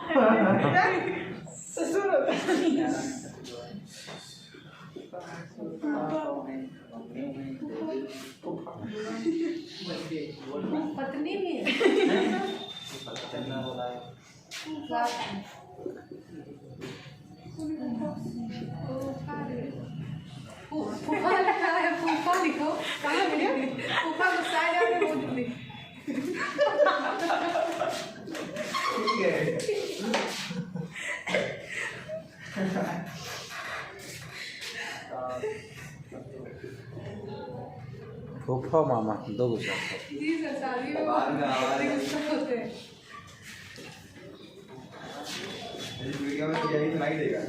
ससुर होता पत्नी भी है। फूफा लिखा है, फूफा लिखो। कहाँ मिले? फूफा गुस्सा जाते बहुत जल्दी। ठीक है। फूफा मामा दो गुस्सा। जी सर, शादी में गुस्सा होते हैं। इस वीडियो में तो यही सुनाई देगा।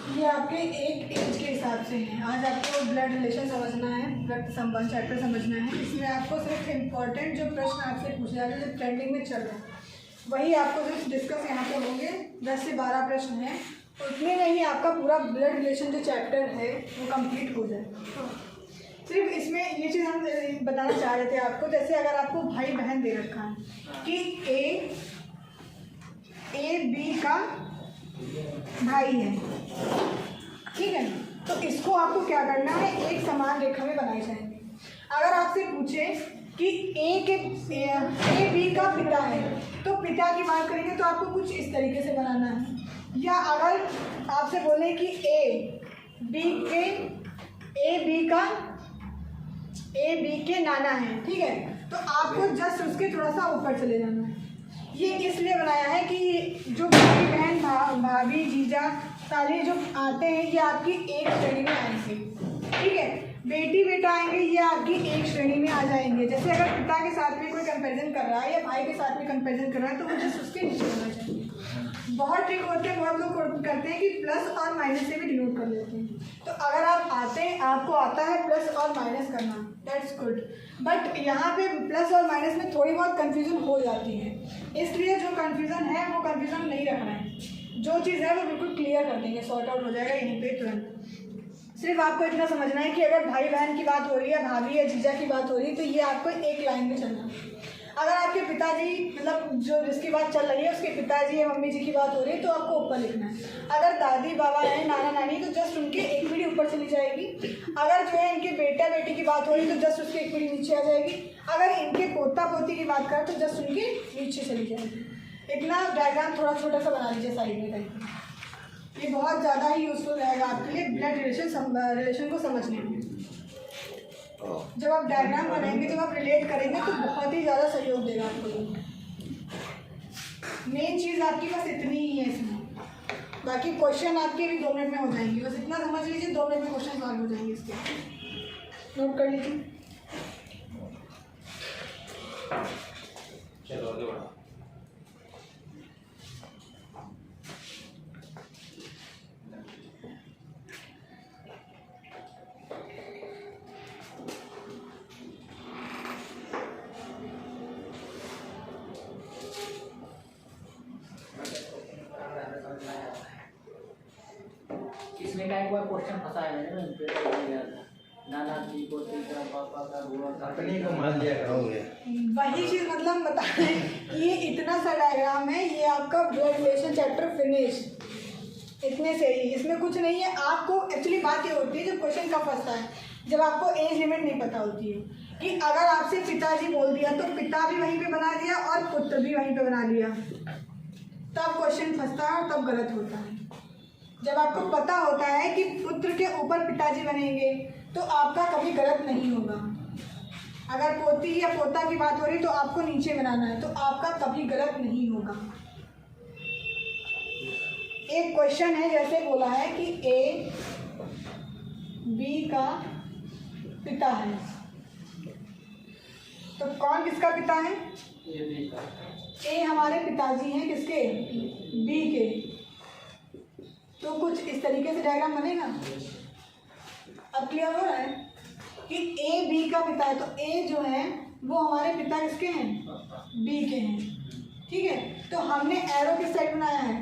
ये आपके एक एज के हिसाब से है। आज आपको ब्लड रिलेशन समझना है, ब्लड संबंध चैप्टर समझना है। इसमें आपको सिर्फ इम्पोर्टेंट जो प्रश्न आपसे पूछे जाते हैं जो ट्रेंडिंग में चल रहे हैं वही आपको सिर्फ डिस्कस यहाँ पे होंगे। 10 से 12 प्रश्न हैं, उतने में ही आपका पूरा ब्लड रिलेशन जो चैप्टर है वो कंप्लीट हो जाए। सिर्फ इसमें ये चीज़ हम बताना चाह रहे थे आपको, जैसे अगर आपको भाई बहन दे रखा है कि ए बी का भाई है, ठीक है, तो इसको आपको क्या करना है, एक समान रेखा में बनाई जाएंगे। अगर आपसे पूछे कि ए बी का पिता है तो पिता की बात करेंगे तो आपको कुछ इस तरीके से बनाना है। या अगर आपसे बोले कि ए बी के नाना है, ठीक है, तो आपको जस्ट उसके थोड़ा सा ऊपर चले जाना है। ये इसलिए बनाया है कि जो भाई बहन भाभी जीजा साले जो आते हैं ये आपकी एक श्रेणी में आएंगे, ठीक है। बेटी बेटा आएंगे ये आपकी एक श्रेणी में आ जाएंगे। जैसे अगर पिता के साथ में कोई कंपैरिजन कर रहा है या भाई के साथ में कंपैरिजन कर रहा है तो वो जस्ट उसके नीचे होना चाहिए। बहुत ट्रिक होते हैं, बहुत लोग करते हैं कि प्लस और माइनस से भी डिनोट कर लेते हैं। तो अगर आप आपको आता है प्लस और माइनस करना, दैट्स गुड, बट यहाँ पे प्लस और माइनस में थोड़ी बहुत कंफ्यूजन हो जाती है, इसलिए जो कंफ्यूजन है वो कंफ्यूजन नहीं रखना है। जो चीज़ है वो बिल्कुल क्लियर कर देंगे, सॉर्ट आउट हो जाएगा यहीं पे तुरंत। सिर्फ आपको इतना समझना है कि अगर भाई बहन की बात हो रही है, भाभी या जीजा की बात हो रही है, तो ये आपको एक लाइन में चलना है। अगर आपके पिताजी मतलब जो जिसकी बात चल रही है उसके पिताजी या मम्मी जी की बात हो रही है तो आपको ऊपर लिखना है। अगर दादी बाबा है नाना नानी तो जस्ट उनके एक पीढ़ी ऊपर चली जाएगी। अगर जो है इनके बेटा बेटी की बात हो रही है तो जस्ट उसके एक पीढ़ी नीचे आ जाएगी। अगर इनके पोता पोती की बात करें तो जस्ट उनके नीचे चली जाएगी। इतना डायग्राम थोड़ा छोटा सा बना लीजिए साइड में कहीं। ये बहुत ज़्यादा ही यूजफुल रहेगा आपके लिए ब्लड रिलेशन को समझने में। जब आप डायग्राम बनाएंगे, जब आप रिलेट करेंगे तो बहुत ही ज़्यादा सहयोग देगा आपको। मेन चीज़ आपकी बस इतनी ही है इसमें, बाकी क्वेश्चन आपके भी 2 मिनट में हो जाएंगे। बस इतना समझ लीजिए, 2 मिनट में क्वेश्चन सॉल्व हो जाएंगे इसके। नोट कर लीजिए। चलो आगे बढ़ो। इसमें का एक बार क्वेश्चन फंसा है ना, नाना जी पोती का पापा का बुआ का, अपनी को मान लिया करोगे। वही चीज़ मतलब बता रहे हैं, ये इतना सा डायग्राम है, ये आपका ब्लड रिलेशन चैप्टर फिनिश। इतने से ही, इसमें कुछ नहीं है। आपको एक्चुअली बात ये होती है जब क्वेश्चन कब फंसता है, जब आपको एज लिमिट नहीं पता होती है कि अगर आपसे पिताजी बोल दिया तो पिता भी वहीं पे बना दिया और पुत्र भी वहीं पे बना लिया, तब क्वेश्चन फंसता है और तब गलत होता है। जब आपको पता होता है कि पुत्र के ऊपर पिताजी बनेंगे तो आपका कभी गलत नहीं होगा। अगर पोती या पोता की बात हो रही तो आपको नीचे बनाना है, तो आपका कभी गलत नहीं होगा। एक क्वेश्चन है, जैसे बोला है कि ए बी का पिता है, तो कौन किसका पिता है? ये भी का ए हमारे पिताजी हैं, किसके? बी के। तो कुछ इस तरीके से डायग्राम बनेगा। अब क्लियर हो रहा है कि ए बी का पिता है, तो ए जो है वो हमारे पिता किसके हैं? बी के हैं। ठीक है, तो हमने एरो किस साइड बनाया है?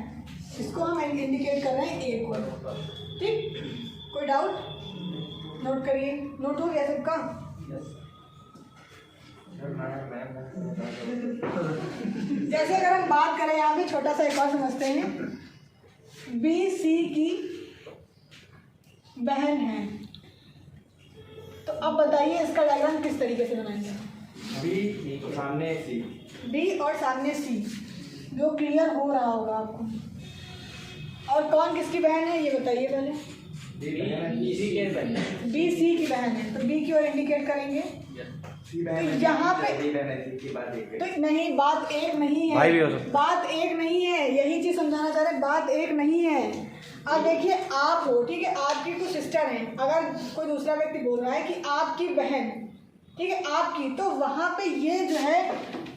इसको हम इंडिकेट कर रहे हैं ए को। ठीक, कोई डाउट? नोट करिए, नोट हो गया सबका? जैसे अगर हम बात करें यहाँ पे छोटा सा एक और समझते हैं, बी सी की बहन है, तो अब बताइए इसका डायग्राम किस तरीके से बनाएंगे? बी तो सामने सी, बी और सामने सी, जो क्लियर हो रहा होगा आपको। और कौन किसकी बहन है ये बताइए पहले। इसी के बहन बी सी की बहन है, तो बी की ओर इंडिकेट करेंगे। सी बहन तो यहाँ पे सी बहन है, सी की बात एक है। तो नहीं, बात एक नहीं भाई भी हो है, सकता है। बात एक नहीं है, यही चीज समझाना चाह रहे, बात एक नहीं है। अब देखिए आप हो, ठीक है, आपकी कुछ सिस्टर हैं, अगर कोई दूसरा व्यक्ति बोल रहा है कि आपकी बहन, ठीक है, आपकी, तो वहाँ पे ये जो है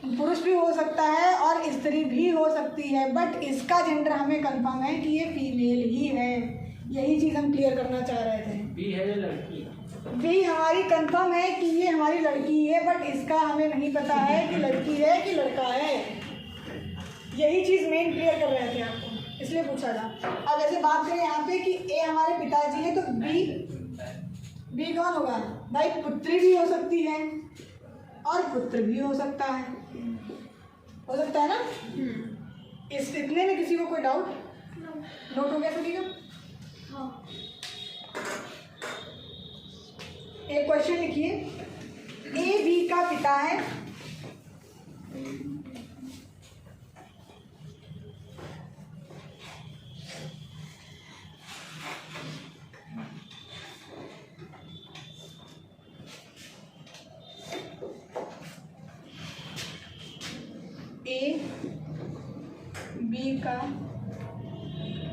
पुरुष भी हो सकता है और स्त्री भी हो सकती है, बट इसका जेंडर हमें कंफर्म है कि ये फीमेल ही है। यही चीज़ हम क्लियर करना चाह रहे थे। बी है जो लड़की भी हमारी कंफर्म है कि ये हमारी लड़की है, बट इसका हमें नहीं पता है कि लड़की है कि लड़का है। यही चीज़ मेन क्लियर कर रहे थे आपको, इसलिए पूछा था। अब ऐसे बात करें यहाँ पे कि ए हमारे पिताजी है, तो बी कौन होगा? भाई पुत्री भी हो सकती है और पुत्र भी हो सकता है, हो सकता है ना? इस इतने में किसी को कोई डाउट? नोट हो गया सभी का? हाँ। एक क्वेश्चन लिखिए, ए बी का पिता है, ए बी का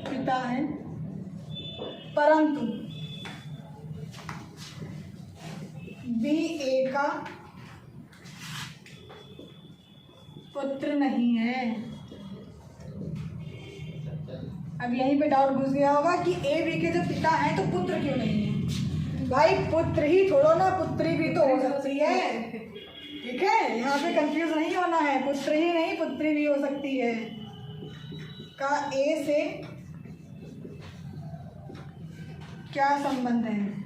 पिता है, परंतु बी ए का पुत्र नहीं है। अब यहीं पे डाउट घुस गया होगा कि ए बी के जो पिता हैं तो पुत्र क्यों नहीं है? भाई पुत्र ही छोड़ो ना, पुत्री भी तो हो सकती है। ठीक है, यहाँ पे कंफ्यूज नहीं होना है, पुत्र ही नहीं पुत्री भी हो सकती है। का ए से क्या संबंध है?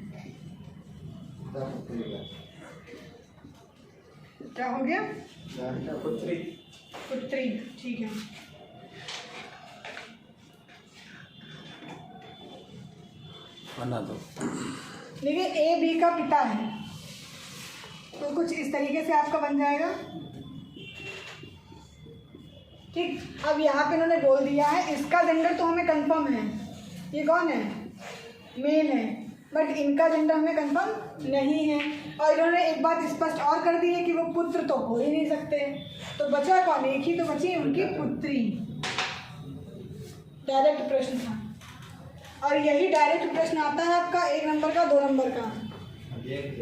क्या हो गया? पुत्री। पुत्री, ठीक है। बना दो। देखिए ए बी का पिता है, तो कुछ इस तरीके से आपका बन जाएगा। ठीक, अब यहाँ पे इन्होंने बोल दिया है, इसका जेंडर तो हमें कंफर्म है, ये कौन है? मेल है, बट इनका जेंडर हमें कंफर्म नहीं है। और इन्होंने एक बात स्पष्ट और कर दी है कि वो पुत्र तो हो ही नहीं सकते, तो बचा कौन? एक ही तो बची, उनकी पुत्री। डायरेक्ट प्रश्न था, और यही डायरेक्ट प्रश्न आता है आपका 1 नंबर का, 2 नंबर का।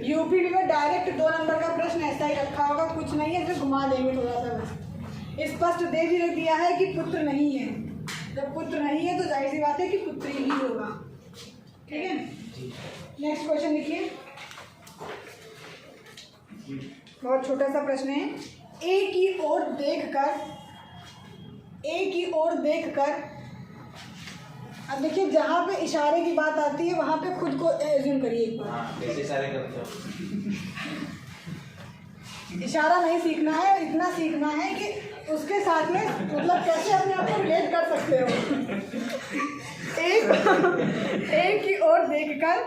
यूपी में डायरेक्ट 2 नंबर का प्रश्न ऐसा ही रखा होगा, कुछ नहीं है, फिर घुमा देंगे थोड़ा सा बस। स्पष्ट दे भी रख दिया है कि पुत्र नहीं है। जब पुत्र नहीं है तो जाहिर सी बात है कि पुत्री ही होगा। ठीक है, नेक्स्ट क्वेश्चन लिखिए। बहुत छोटा सा प्रश्न है। ए की ओर देखकर अब देखिए, जहाँ पे इशारे की बात आती है वहाँ पे खुद को एज्यूम करिए एक बार। कैसे इशारे करते हो? इशारा नहीं सीखना है, इतना सीखना है कि उसके साथ में मतलब कैसे अपने आप को रिलेट कर सकते हो। ए की ओर देखकर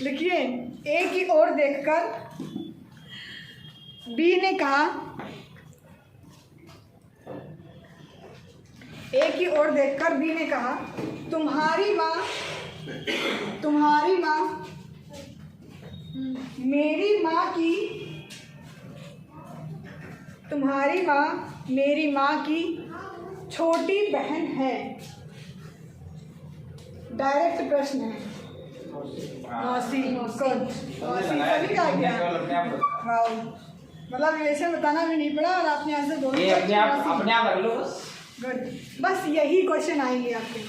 लिखिए, ए की ओर देखकर बी ने कहा, ए की ओर देखकर बी ने कहा, तुम्हारी माँ मेरी माँ की छोटी बहन है। डायरेक्ट प्रश्न है। मौसी सभी का गया। वाओ, मतलब रिलेशन बताना भी नहीं पड़ा और आपने आंसर दोनों ये अपने आप रख लो बस। गुड, बस यही क्वेश्चन आएंगे आपके,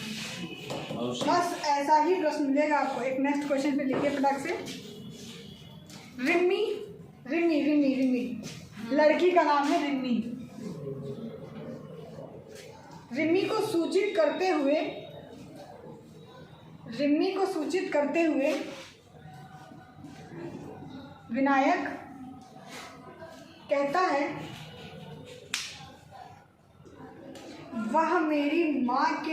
बस ऐसा ही प्रश्न मिलेगा आपको। एक नेक्स्ट क्वेश्चन पे लिखिए फटाक से। रिम्मी, लड़की का नाम है रिम्मी। रिम्मी को सूचित करते हुए विनायक कहता है, वह मेरी माँ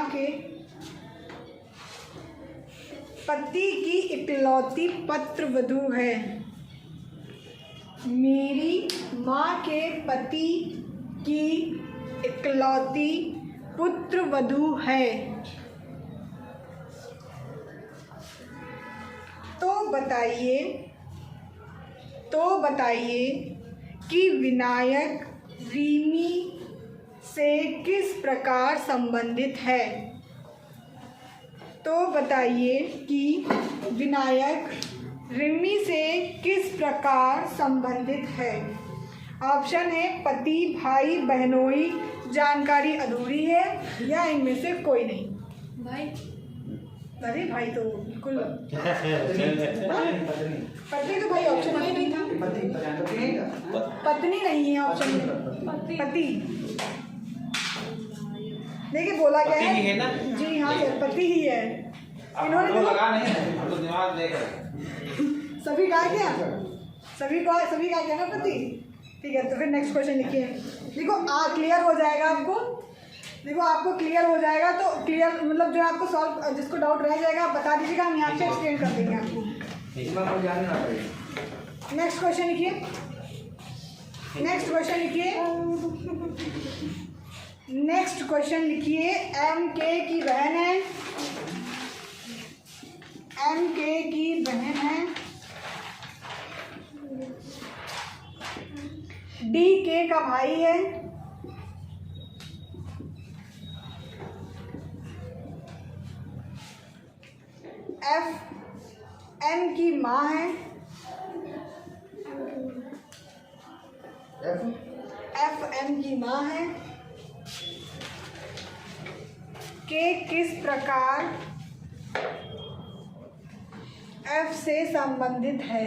के पति की इकलौती पुत्रवधू है। मेरी माँ के पति की इकलौती पुत्रवधू है। तो बताइए कि विनायक रिमी से किस प्रकार संबंधित है। तो बताइए कि विनायक रिमी से किस प्रकार संबंधित है। ऑप्शन है पति, भाई, बहनोई, जानकारी अधूरी है या इनमें से कोई नहीं। भाई, अरे भाई तो बिल्कुल पति तो भाई ऑप्शन में ही नहीं था। पत्नी नहीं है ऑप्शन में, पति। देखिए बोला क्या है ना? जी हाँ सर, पति ही है। इन्होंने तो लगा नहीं है, हम तो दिमाग देख सभी का क्या, सभी का क्या ना पति। ठीक है, तो फिर नेक्स्ट क्वेश्चन लिखिए। देखो क्लियर हो जाएगा आपको। देखो आपको क्लियर हो जाएगा तो क्लियर मतलब जो आपको सॉल्व, जिसको डाउट रह जाएगा आप बता दीजिएगा, हम यहाँ पे एक्सप्लेन कर देंगे आपको। नेक्स्ट क्वेश्चन लिखिए। नेक्स्ट क्वेश्चन लिखिए। एम के की बहन है। डी के का भाई है। एफ एम की माँ है। एफ एम की माँ है। के किस प्रकार एफ से संबंधित है।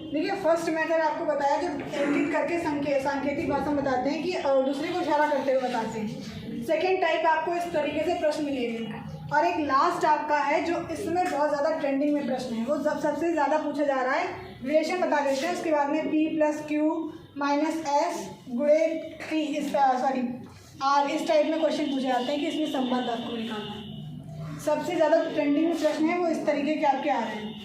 देखिए फर्स्ट मेथड आपको बताया जो इंगित करके सांकेतिक भाषा में बताते हैं कि दूसरे को इशारा करते हुए बताते हैं। सेकेंड टाइप आपको इस तरीके से प्रश्न मिलेंगे और एक लास्ट आपका है जो इसमें बहुत ज़्यादा ट्रेंडिंग में प्रश्न है, वो सबसे ज़्यादा पूछा जा रहा है। रिलेशन बता देते हैं, उसके बाद में P + Q - S गुणे T R इस टाइप में क्वेश्चन पूछे जाते हैं कि इसमें संबंध आपको निकालना है। सबसे ज़्यादा ट्रेंडिंग में प्रश्न है वो इस तरीके के आपके आ रहे हैं।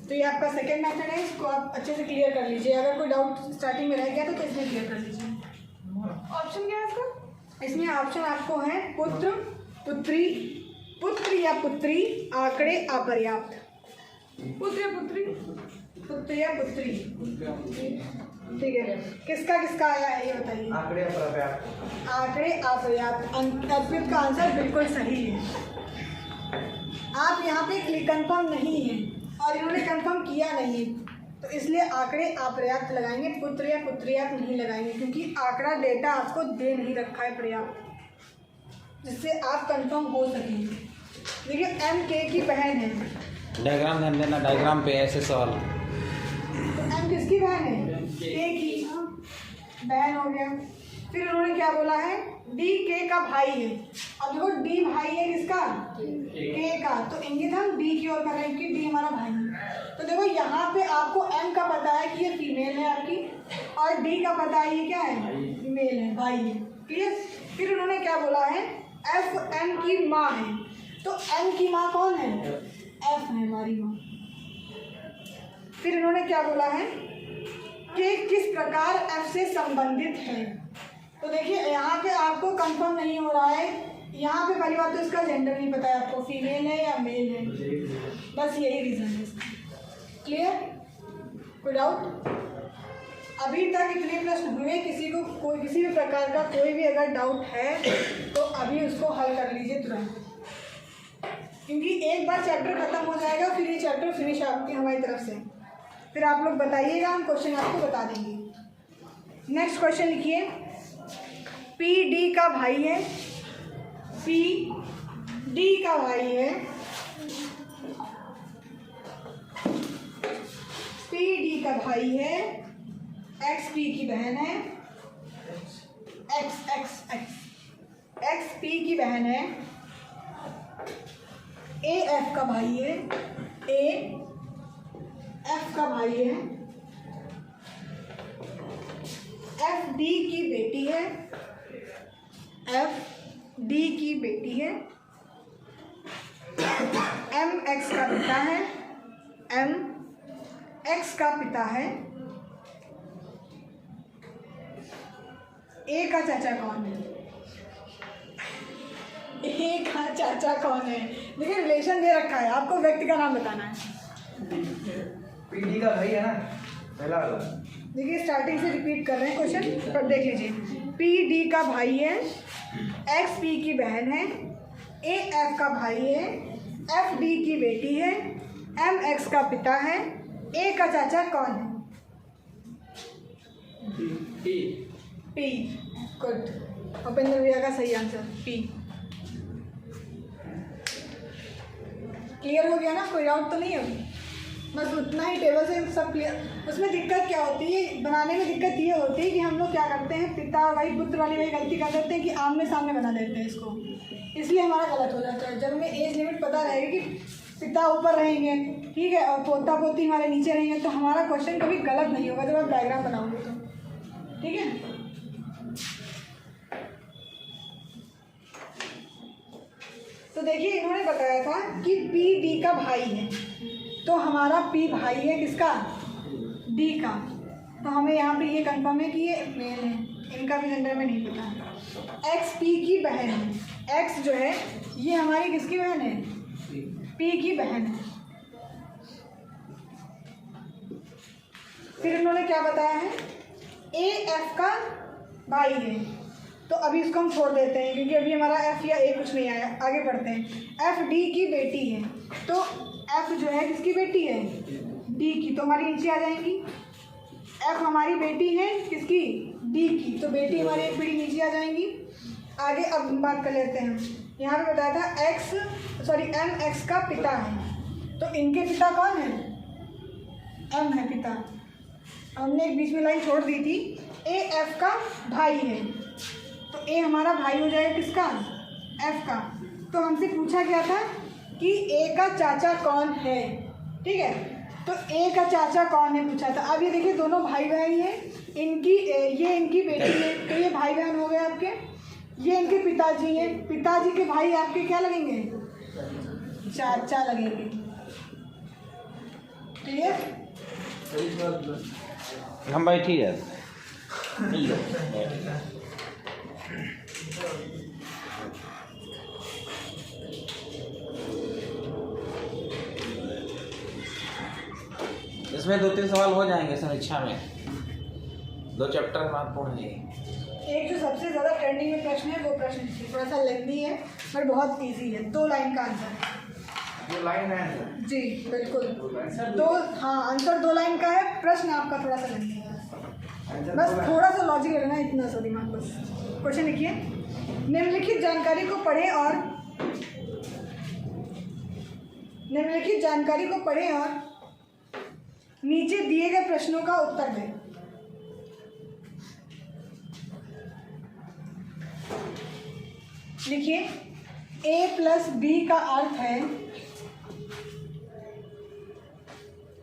तो ये आपका सेकेंड मेथड है, इसको आप अच्छे से क्लियर कर लीजिए। अगर कोई डाउट स्टार्टिंग में रह गया तो इसमें क्लियर कर लीजिए। ऑप्शन क्या है इसका? इसमें ऑप्शन आपको है पुत्र, पुत्री, पुत्र या पुत्री, आंकड़े अपर्याप्त। पुत्र या पुत्री, पुत्र या पुत्री, ठीक है। किसका किसका आया है ये बताइए। आंकड़े अपर्याप्त। आंकड़े अपर्याप्त। अर्पित का आंसर बिल्कुल सही है। आप यहाँ पे कंफर्म नहीं है और इन्होंने कंफर्म किया नहीं, तो इसलिए आंकड़े अपर्याप्त लगाएंगे, पुत्र या पुत्रियात नहीं लगाएंगे, क्योंकि आंकड़ा डेटा आपको दे नहीं रखा है पर्याप्त जिससे आप कंफर्म हो सकें। देखिए एम के की बहन है। डायग्राम ध्यान देना, डायग्राम पे ऐसे सवाल। तो एम किसकी बहन है? के की बहन हो गया। फिर उन्होंने क्या बोला है? डी के का भाई है। अब देखो डी भाई है किसका? के का। तो इंगित हम डी की ओर कर रहे हैं कि डी हमारा भाई है। तो देखो यहाँ पे आपको एम का पता है कि ये फीमेल है आपकी, और डी का पता है ये क्या है? मेल है, भाई है। क्लियर? फिर उन्होंने क्या बोला है? एफ एम की माँ है। तो एम की माँ कौन है? एफ है हमारी माँ। फिर इन्होंने क्या बोला है कि किस प्रकार एफ से संबंधित है। तो देखिए यहाँ पे आपको कंफर्म नहीं हो रहा है, यहाँ पे पहली बात तो इसका जेंडर नहीं पता है आपको, फीमेल है या मेल है, बस यही रीज़न है इसका। क्लियर? कोई डाउट? अभी तक इतने प्रश्न हुए, किसी को कोई किसी भी प्रकार का कोई भी अगर डाउट है तो अभी उसको हल कर लीजिए तुरंत, क्योंकि एक बार चैप्टर खत्म हो जाएगा फिर ये चैप्टर फिनिश आपकी हमारी तरफ से। फिर आप लोग बताइएगा, हम क्वेश्चन आपको बता देंगे। नेक्स्ट क्वेश्चन लिखिए। पी डी का भाई है, पी डी का भाई है, पी डी का भाई है, एक्स पी की बहन है, x x x x P की बहन है, ए एफ का भाई है, ए एफ का भाई है, एफ डी की बेटी है, एफ डी की बेटी है, एम एक्स का पिता है, एम एक्स का पिता है, ए का चाचा कौन है? ए का चाचा कौन है? देखिए रिलेशन दे रखा है, आपको व्यक्ति का नाम बताना है। पीडी का भाई है ना, पहला वाला। देखिए स्टार्टिंग से रिपीट कर रहे हैं क्वेश्चन, पर देख लीजिए। पी डी का भाई है, एक्स पी की बहन है, ए एफ का भाई है, एफ डी की बेटी है, एम एक्स का पिता है, ए का चाचा कौन है? पी। गुड, उपेंद्र भैया का सही आंसर पी। क्लियर हो गया ना? कोई डाउट तो नहीं है अभी? बस उतना ही टेबल से सब क्लियर। उसमें दिक्कत क्या होती है, बनाने में दिक्कत ये होती है कि हम लोग क्या करते हैं, पिता वही पुत्र वाली वही गलती कर देते हैं कि आमने सामने बना देते हैं इसको, इसलिए हमारा गलत हो जाता है। जब हमें एज लिमिट पता रहेगी कि पिता ऊपर रहेंगे, ठीक है, और पोता पोती हमारे नीचे रहेंगे, तो हमारा क्वेश्चन कभी गलत नहीं होगा जब आप डायग्राम बनाओगे तो। ठीक है, तो देखिए इन्होंने बताया था कि पी डी का भाई है, तो हमारा पी भाई है किसका? डी का। तो हमें यहाँ पे ये कंफर्म है कि ये मेल है, इनका भी जेंडर में नहीं पता। एक्स पी की बहन है, एक्स जो है ये हमारी किसकी बहन है? पी की बहन है। फिर इन्होंने क्या बताया है? ए एफ का भाई है, तो अभी इसको हम छोड़ देते हैं क्योंकि अभी हमारा एफ या ए कुछ नहीं आया। आगे बढ़ते हैं। एफ डी की बेटी है, तो एफ जो है किसकी बेटी है? डी की, तो हमारी नीचे आ जाएंगी। एफ हमारी बेटी है किसकी? डी की, तो बेटी हमारी एक पीढ़ी नीचे आ जाएंगी। आगे अब बात कर लेते हैं। यहाँ पे बताया था एम एक्स का पिता है, तो इनके पिता कौन है? एम है पिता। हमने एक बीच में लाइन छोड़ दी थी। ए एफ का भाई है, तो ए हमारा भाई हो जाएगा किसका? एफ का। तो हमसे पूछा गया था कि ए का चाचा कौन है, ठीक है, तो ए का चाचा कौन है पूछा था। अब ये देखिए दोनों भाई बहन हैं, ये इनकी बेटी है, तो ये भाई बहन हो गए आपके। ये इनके पिताजी हैं, पिताजी के भाई आपके क्या लगेंगे? चाचा लगेंगे। क्लियर? हम बैठी है। इसमें 2-3 सवाल हो जाएंगे समीक्षा में, 2 चैप्टर महत्वपूर्ण है। एक जो सबसे ज़्यादा ट्रेंडिंग में प्रश्न है वो प्रश्न थोड़ा सा लेंथी है पर बहुत इजी है, 2 लाइन का आंसर है। 2 लाइन है जी बिल्कुल, आंसर 2 लाइन का है, प्रश्न आपका थोड़ा सा लेंथी है, बस थोड़ा सा लॉजिक रखना, इतना सा दिमाग बस। क्वेश्चन लिखिए। निम्नलिखित जानकारी को पढ़ें और नीचे दिए गए प्रश्नों का उत्तर दें। लिखिए a प्लस बी का अर्थ है,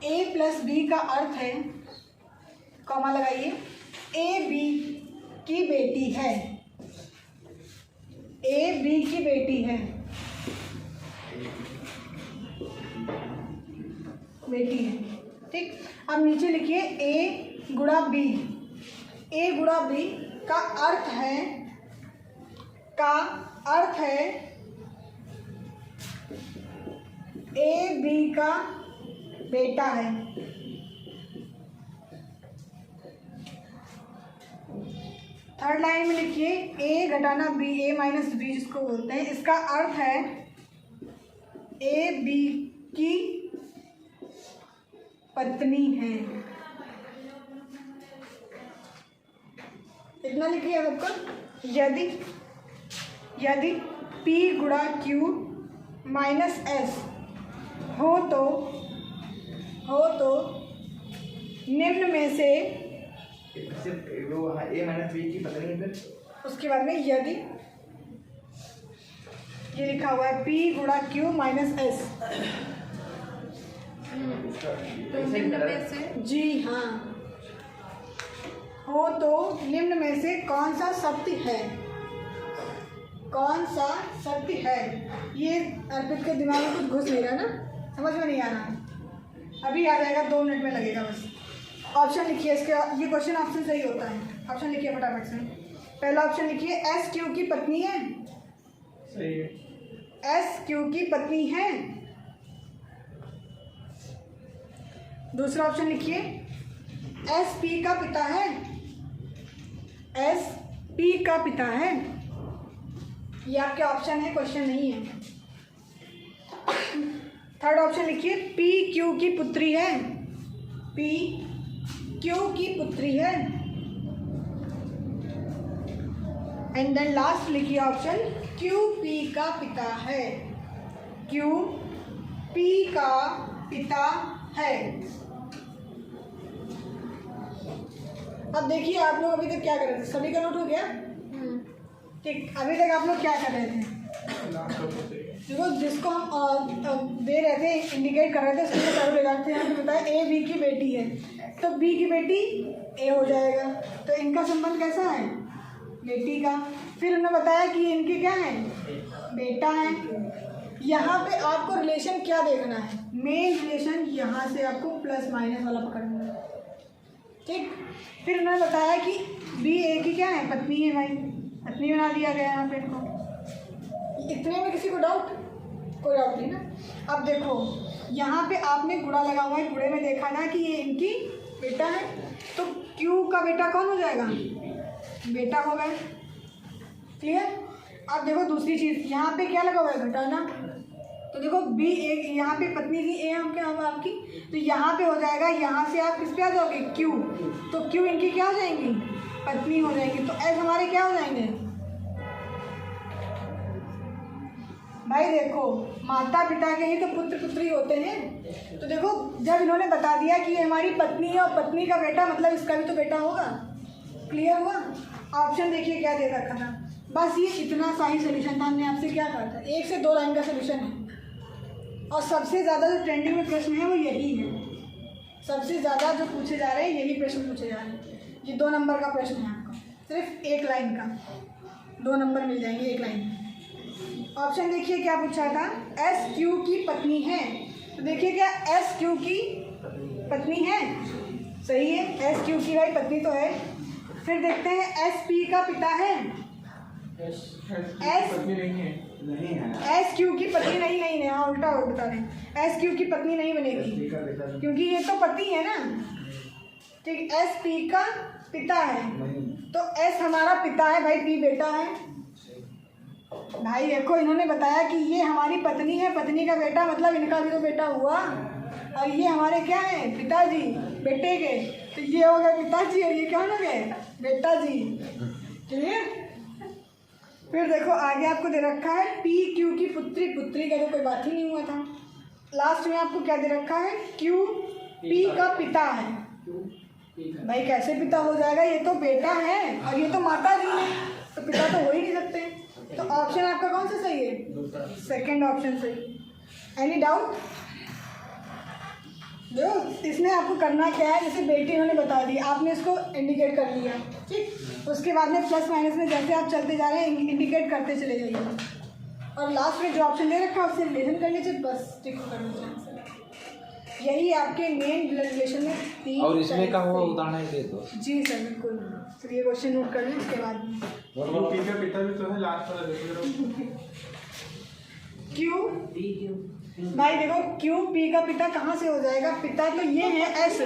a प्लस बी का अर्थ है, कॉमा लगाइए, ए बी की बेटी है, ए बी की बेटी है। बेटी है। ठीक, अब नीचे लिखिए ए गुणा बी। ए गुणा बी का अर्थ है ए बी का बेटा है। थर्ड लाइन में लिखिए ए घटाना बी, ए माइनस बी जिसको बोलते हैं, इसका अर्थ है ए बी की पत्नी है। इतना लिखिए सबको। यदि P गुणा Q माइनस S हो तो निम्न में से सिर्फ वो ए माइनस बी की पता नहीं फिर उसके बाद में यदि ये लिखा हुआ है P गुणा Q माइनस S। तो निम्न में से जी हाँ, हो तो निम्न में से कौन सा सत्य है, कौन सा सत्य है। ये अर्पित के दिमाग में कुछ घुस नहीं रहा ना, समझ में नहीं आ रहा, अभी आ जाएगा, 2 मिनट में लगेगा बस। ऑप्शन लिखिए इसके, ये क्वेश्चन ऑप्शन सही होता है। ऑप्शन लिखिए फटाफट से। पहला ऑप्शन लिखिए एस क्यू की पत्नी है। सही है। एस क्यू की पत्नी है। दूसरा ऑप्शन लिखिए एस पी का पिता है। एस पी का पिता है। ये आपके ऑप्शन है, क्वेश्चन नहीं है। थर्ड ऑप्शन लिखिए पी क्यू की पुत्री है। पी क्यू की पुत्री है। एंड देन लास्ट लिखिए ऑप्शन क्यू पी का पिता है। क्यू पी का पिता है। अब देखिए आप लोग अभी तक क्या कर रहे थे, सभी का नोट हो गया? ठीक, अभी तक आप लोग क्या कर रहे थे? देखो जिसको हम दे रहे थे, इंडिकेट कर रहे थे, उसको चालू लगाते हैं। हमने बताया ए बी की बेटी है, तो बी की बेटी ए हो जाएगा। तो इनका संबंध कैसा है? बेटी का। फिर उन्होंने बताया कि इनके क्या है? बेटा है। यहाँ पे आपको रिलेशन क्या देखना है? मेन रिलेशन यहाँ से आपको प्लस माइनस वाला पकड़ना है। ठीक, फिर उन्होंने बताया कि बी ए की क्या है? पत्नी है। भाई पत्नी बना दिया गया यहाँ पे इनको। इतने में किसी को डाउट? कोई डाउट नहीं ना। अब देखो यहाँ पे आपने गुणा लगा हुआ है, गुणे में देखा ना कि ये इनकी बेटा है, तो क्यू का बेटा कौन हो जाएगा? बेटा हो गया। क्लियर? अब देखो दूसरी चीज़, यहाँ पे क्या लगा हुआ है? घटाना। तो देखो बी ए, यहाँ पे पत्नी थी ए हम क्या हम आपकी, तो यहाँ पे हो जाएगा, यहाँ से आप किस पे आ जाओगे? क्यू। तो क्यू इनकी क्या हो जाएंगी? पत्नी हो जाएगी। तो एस हमारे क्या हो जाएंगे? भाई देखो माता पिता के ही तो पुत्र पुत्री होते हैं। तो देखो जब इन्होंने बता दिया कि ये हमारी पत्नी है और पत्नी का बेटा, मतलब इसका भी तो बेटा होगा। क्लियर हुआ? ऑप्शन देखिए क्या दे रखा था। बस ये इतना सा ही सोल्यूशन था। हमने आपसे क्या कहा था? 1 से 2 लाइन का सोल्यूशन है। और सबसे ज़्यादा जो ट्रेंडिंग में प्रश्न है वो यही है। सबसे ज़्यादा जो पूछे जा रहे हैं यही प्रश्न पूछे जा रहे हैं। ये 2 नंबर का प्रश्न है आपका, सिर्फ 1 लाइन का, 2 नंबर मिल जाएंगे 1 लाइन में। ऑप्शन देखिए क्या पूछा था? एस क्यू की पत्नी है। तो देखिए क्या एस क्यू की पत्नी है? सही है, एस क्यू की भाई पत्नी तो है। फिर देखते हैं एस पी का पिता है। नहीं है। एस क्यू की पत्नी नहीं है। हाँ उल्टा बता रहे हैं। एस क्यू की पत्नी नहीं बनेगी क्योंकि ये तो पति है ना। ठीक, एस पी का पिता है, तो एस हमारा पिता है भाई, पी बेटा है। भाई देखो इन्होंने बताया कि ये हमारी पत्नी है, पत्नी का बेटा, मतलब इनका भी तो बेटा हुआ। और ये हमारे क्या है? पिताजी, बेटे के। तो ये हो गए पिताजी और ये क्या हो गए? बेटा जी। क्लियर? फिर देखो आगे आपको दे रखा है पी क्यू की पुत्री। पुत्री का तो कोई बात ही नहीं हुआ था। लास्ट में आपको क्या दे रखा है? क्यू पी का पिता है। भाई कैसे पिता हो जाएगा? ये तो बेटा है और ये तो माता जी है, तो पिता तो हो ही नहीं सकते। तो ऑप्शन आपका कौन सा सही है? सेकंड ऑप्शन सही। Any doubt? जो इसमें आपको करना क्या है, जैसे बेटी इन्होंने बता दी, आपने इसको इंडिकेट कर लिया। ठीक, उसके बाद में प्लस माइनस में जैसे आप चलते जा रहे हैं इंडिकेट करते चले जाइए, और लास्ट में जो ऑप्शन दे रखा है उससे रिलेशन कर लीजिए, बस टिक कर लीजिए। यही आपके मेन ब्लड रिलेशन में 3 और इसमें का हुआ टाइप से- उदाहरण दे दो। जी सर बिल्कुल सर, ये क्वेश्चन नोट कर लें उसके बाद में। यूपी का पिता भी तो है लास्ट वाला देखो। क्यू डी क्यू भाई देखो क्यू पी का पिता कहाँ से हो जाएगा? पिता तो ये है एस,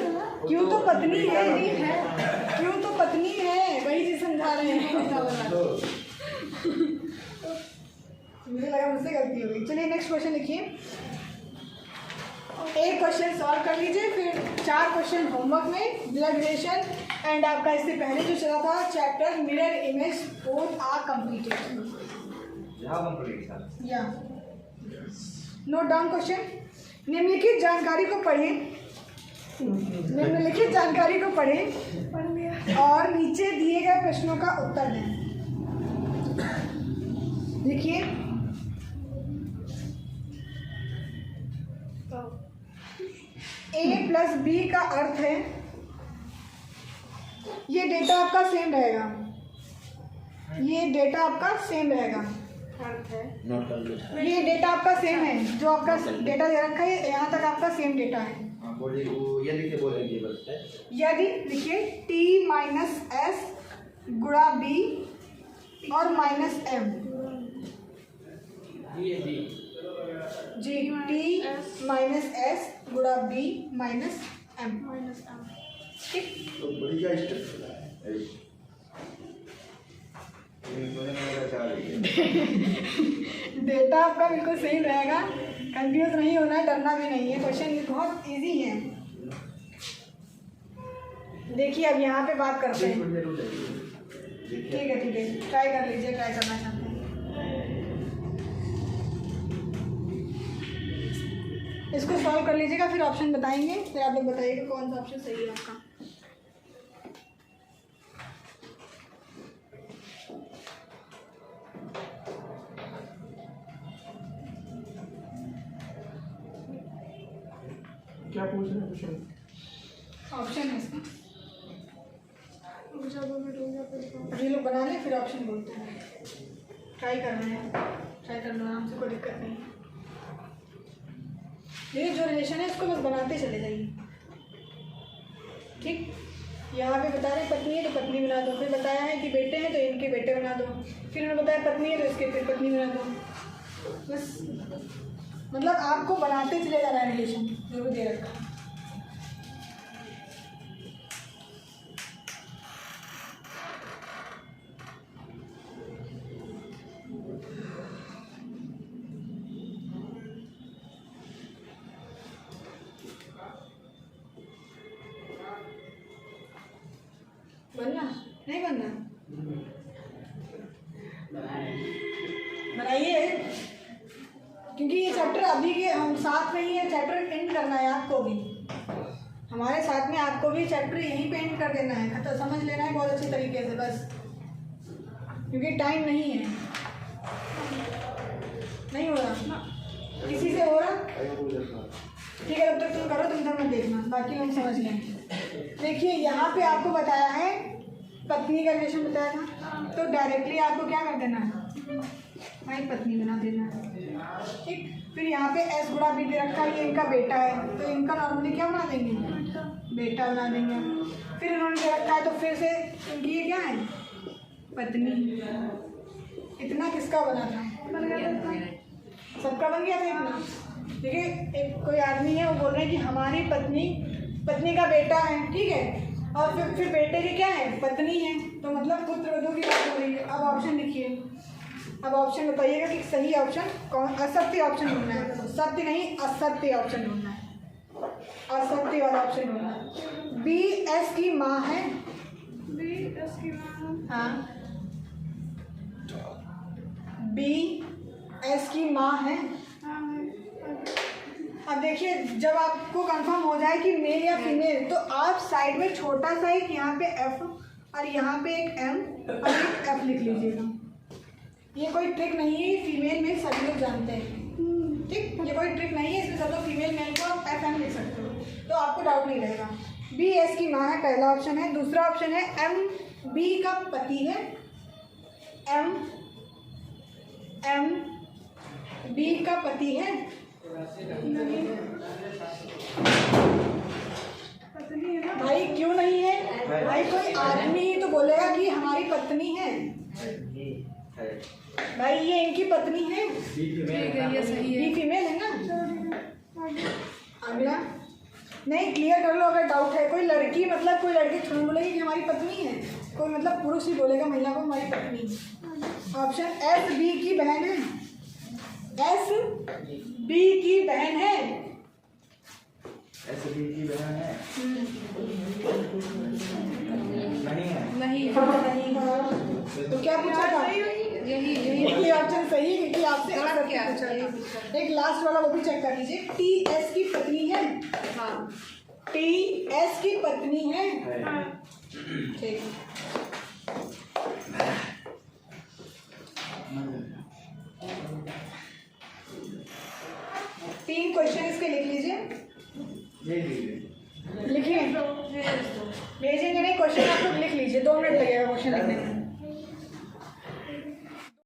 क्यू तो पत्नी है, क्यू तो पत्नी है, वही चीज समझा रहे हैं। मुझे लगा मुझसे गलती हो गई। चलिए नेक्स्ट क्वेश्चन लिखिए। एक क्वेश्चन सॉल्व कर लीजिए, फिर 4 क्वेश्चन होमवर्क में ब्लड रिलेशन एंड आपका इससे पहले जो चला था chapter mirror image both are completed. जहाँ कंप्लीट था या नोट डाउन क्वेश्चन। निम्नलिखित जानकारी को पढ़ें, निम्नलिखित जानकारी को पढ़ें और नीचे दिए गए प्रश्नों का उत्तर दें। देखिए A प्लस बी का अर्थ है, ये डेटा आपका सेम रहेगा, ये डेटा आपका सेम रहेगा, अर्थ है नोट कर लो। ये डेटा आपका सेम है, जो आपका डेटा दे रखा है यहाँ तक आपका सेम डेटा है। हाँ बोलिए, वो ये लिख के बोलेंगे बस है। यदि लिखिए टी माइनस एस गुणा बी और माइनस एम, ये D G T minus S गुणा बी माइनस एम ठीक। तो बड़ी क्या स्ट्रक्चर है डेटा आपका बिल्कुल सही रहेगा, कंफ्यूज नहीं होना है, डरना भी नहीं है। क्वेश्चन ये बहुत इजी है। देखिए अब यहाँ पे बात करते हैं। ठीक है ट्राई कर लीजिए, ट्राई करना चाहते हैं। इसको सॉल्व कर लीजिएगा, फिर ऑप्शन बताएंगे, फिर आप लोग बताइएगा कौन सा ऑप्शन सही है आपका। क्या पूछ रहे हैं क्वेश्चन? ऑप्शन है इसका, अभी लोग बना लें फिर ऑप्शन बोलते हैं। ट्राई कर रहे हैं, ट्राई कर लो आराम से, कोई दिक्कत नहीं। ये जो रिलेशन है इसको बस बनाते चले जाइए। ठीक, यहाँ पे बता रहे पत्नी है तो पत्नी बना दो, फिर बताया है कि बेटे हैं तो इनके बेटे बना दो, फिर उन्होंने बताया पत्नी है तो इसके फिर पत्नी बना दो। बस मतलब आपको बनाते चले जाना है रिलेशन जो भी दे रखा है। बनना नहीं बनना, बनाइए, क्योंकि ये चैप्टर अभी के हम साथ में ही है, चैप्टर एंड करना है आपको भी, हमारे साथ में आपको भी चैप्टर यहीं पे एंड कर देना है, खत्म समझ लेना है बहुत अच्छे तरीके से बस, क्योंकि टाइम नहीं है। नहीं हो रहा किसी से हो रहा, ठीक है तब तक तुम करो, तुम तक मत देखना, बाकी लोग समझ लेंगे। देखिए यहाँ पे आपको बताया है पत्नी का रिलेशन बताया था, तो डायरेक्टली आपको क्या कर देना है, भाई पत्नी बना देना है। ठीक, फिर यहाँ पे एस गुणा बी दे रखा है, ये इनका बेटा है तो इनका नॉर्मली क्या बना देंगे, बेटा बना देंगे। फिर इन्होंने दे रखा है तो फिर से इनकी ये क्या है, पत्नी। इतना किसका बना था, सबका बन गया था इतना। देखिए एक कोई आदमी है, वो बोल रहे हैं कि हमारी पत्नी का बेटा है, ठीक है, और फिर बेटे की क्या है, पत्नी है, तो मतलब पुत्र वधू की बात हो रही है। अब ऑप्शन लिखिए, अब ऑप्शन बताइएगा कि सही ऑप्शन कौन, असत्य ऑप्शन ढूंढना है, सत्य नहीं असत्य ऑप्शन ढूंढना है, असत्य वाला ऑप्शन ढूंढना है। बी एस की माँ है, बी एस की माँ, हाँ बी एस की माँ है। अब देखिए जब आपको कंफर्म हो जाए कि मेल या फीमेल, तो आप साइड में छोटा सा एक यहाँ पे एफ और यहाँ पे एक एम और एक एफ लिख लीजिएगा। ये कोई ट्रिक नहीं है, फीमेल मेल सभी लोग जानते हैं, ठीक, ये कोई ट्रिक नहीं है, इसमें सब लोग फीमेल मेल को आप एफ एम लिख सकते हो, तो आपको डाउट नहीं रहेगा। बी एस की माँ है, पहला ऑप्शन है। दूसरा ऑप्शन है एम बी का पति है, एम बी का पति है, पत्नी है ना भाई, क्यों नहीं है भाई? कोई आदमी ही तो बोलेगा कि हमारी पत्नी है भाई। ये इनकी पत्नी है, ठीक है, ये सही है। ये फीमेल है ना। अगला नहीं, क्लियर कर लो अगर डाउट है। कोई लड़की मतलब कोई लड़की थोड़ी बोलेगी कि हमारी पत्नी है, कोई मतलब पुरुष ही बोलेगा महिला को हमारी पत्नी। ऑप्शन एस बी की बहन है, एस बी की बहन है। ऐसे भी की बहन है नहीं है। नहीं, तो क्या पूछा था? यही यही ऑप्शन सही है क्योंकि आपसे और आकर क्या? पूछा था। एक लास्ट वाला वो भी चेक कर लीजिए। टी एस की पत्नी है, हाँ, टी एस की पत्नी है। ठीक, तीन क्वेश्चन इसके लिख लीजिए। लिखिए, भेजेंगे नहीं क्वेश्चन, आप लोग लिख लीजिए, 2 मिनट लगेगा क्वेश्चन लिखने में।